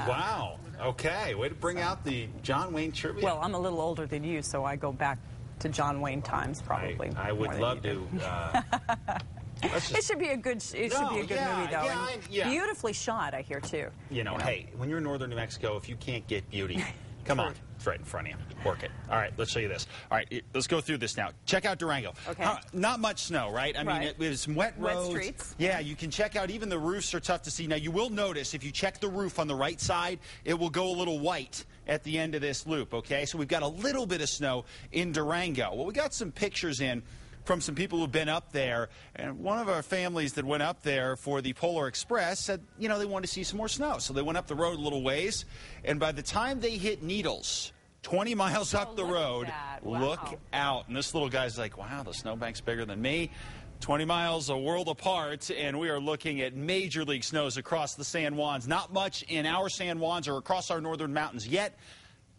Yeah. Wow. Okay. Way to bring out the John Wayne trivia. Well, I'm a little older than you, so I go back to John Wayne times probably. I would love to. It should be a good. It should be a good movie, though. Yeah. Beautifully shot, I hear too. You know, hey, when you're in northern New Mexico, if you can't get beauty, come on, it's right in front of you. Work it. All right, let's show you this. All right, let's go through this now. Check out Durango. Okay. Not much snow, right? I mean, it was some wet roads. Wet streets. Yeah, you can check out. Even the roofs are tough to see. Now, you will notice if you check the roof on the right side, it will go a little white at the end of this loop. Okay, so we've got a little bit of snow in Durango. Well, we got some pictures in from some people who've been up there, and one of our families that went up there for the Polar Express said, you know, they wanted to see some more snow. So they went up the road a little ways, and by the time they hit Needles, 20 miles up the road, look out. And this little guy's like, wow, the snowbank's bigger than me. 20 miles, a world apart, and we are looking at major league snows across the San Juans. Not much in our San Juans or across our northern mountains yet,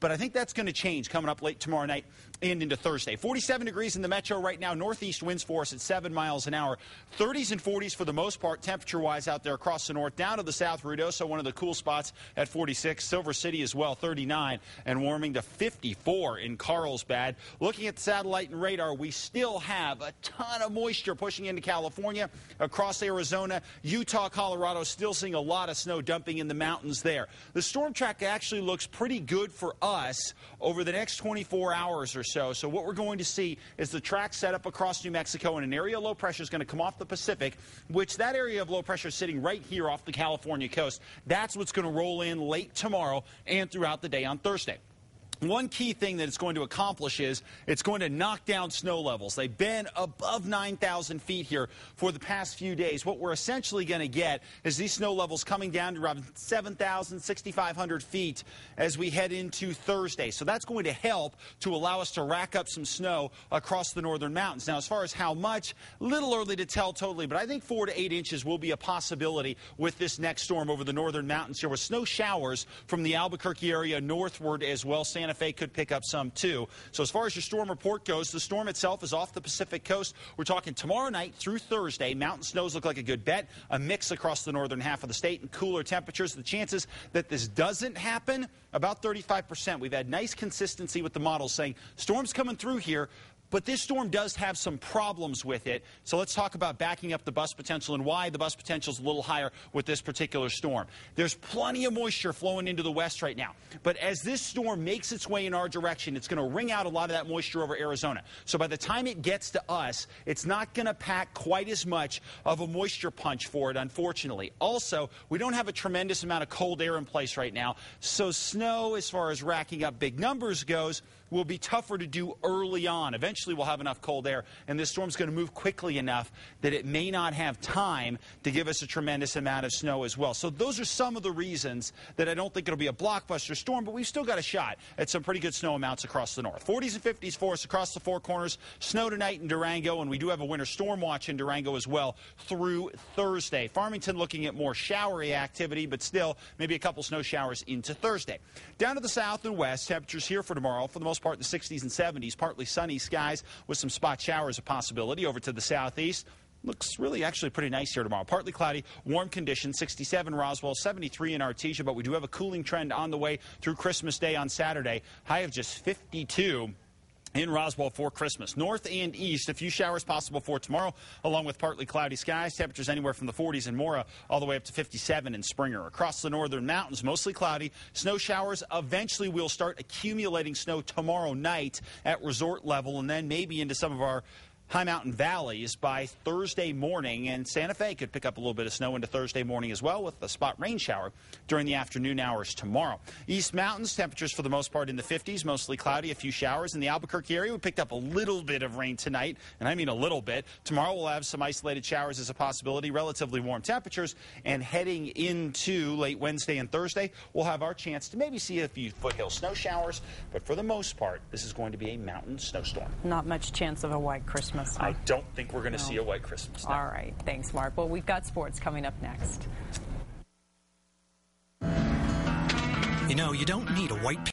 but I think that's going to change coming up late tomorrow night and into Thursday. 47 degrees in the metro right now. Northeast winds for us at 7 miles an hour. 30s and 40s for the most part, temperature-wise out there across the north. Down to the south, Ruidoso, one of the cool spots at 46. Silver City as well, 39. And warming to 54 in Carlsbad. Looking at the satellite and radar, we still have a ton of moisture pushing into California, across Arizona, Utah, Colorado. Still seeing a lot of snow dumping in the mountains there. The storm track actually looks pretty good for us over the next 24 hours or so. So what we're going to see is the track set up across New Mexico, and an area of low pressure is going to come off the Pacific, which that area of low pressure is sitting right here off the California coast. That's what's going to roll in late tomorrow and throughout the day on Thursday. One key thing that it's going to accomplish is it's going to knock down snow levels. They've been above 9,000 feet here for the past few days. What we're essentially going to get is these snow levels coming down to around 7,000, 6,500 feet as we head into Thursday. So that's going to help to allow us to rack up some snow across the northern mountains. Now, as far as how much, a little early to tell totally, but I think 4 to 8 inches will be a possibility with this next storm over the northern mountains here, with snow showers from the Albuquerque area northward as well. Santa Fe could pick up some too. So as far as your storm report goes, the storm itself is off the Pacific coast. We're talking tomorrow night through Thursday. Mountain snows look like a good bet. A mix across the northern half of the state and cooler temperatures. The chances that this doesn't happen, about 35%. We've had nice consistency with the models saying storm's coming through here, but this storm does have some problems with it. So let's talk about backing up the bust potential and why the bust potential is a little higher with this particular storm. There's plenty of moisture flowing into the west right now. But as this storm makes its way in our direction, it's going to wring out a lot of that moisture over Arizona. So by the time it gets to us, it's not going to pack quite as much of a moisture punch for it, unfortunately. Also, we don't have a tremendous amount of cold air in place right now. So snow, as far as racking up big numbers goes, will be tougher to do early on. Eventually, we'll have enough cold air, and this storm's going to move quickly enough that it may not have time to give us a tremendous amount of snow as well. So those are some of the reasons that I don't think it'll be a blockbuster storm, but we've still got a shot at some pretty good snow amounts across the north. 40s and 50s for us across the Four Corners. Snow tonight in Durango, and we do have a winter storm watch in Durango as well through Thursday. Farmington looking at more showery activity, but still maybe a couple snow showers into Thursday. Down to the south and west, temperatures here for tomorrow, for the most part, the 60s and 70s, partly sunny skies with some spot showers a possibility. Over to the southeast, looks really actually pretty nice here tomorrow. Partly cloudy, warm conditions, 67 Roswell, 73 in Artesia, but we do have a cooling trend on the way through Christmas Day on Saturday. High of just 52 in Roswell for Christmas. North and east, a few showers possible for tomorrow, along with partly cloudy skies. Temperatures anywhere from the 40s in Mora all the way up to 57 in Springer. Across the northern mountains, mostly cloudy. Snow showers eventually will start accumulating snow tomorrow night at resort level, and then maybe into some of our high mountain valleys by Thursday morning, and Santa Fe could pick up a little bit of snow into Thursday morning as well, with a spot rain shower during the afternoon hours tomorrow. East Mountains, temperatures for the most part in the 50s, mostly cloudy, a few showers. In the Albuquerque area, we picked up a little bit of rain tonight, and I mean a little bit. Tomorrow we'll have some isolated showers as a possibility, relatively warm temperatures, and heading into late Wednesday and Thursday, we'll have our chance to maybe see a few foothill snow showers, but for the most part, this is going to be a mountain snowstorm. Not much chance of a white Christmas. I don't think we're going to see a white Christmas now. All right. Thanks, Mark. Well, we've got sports coming up next. You know, you don't need a white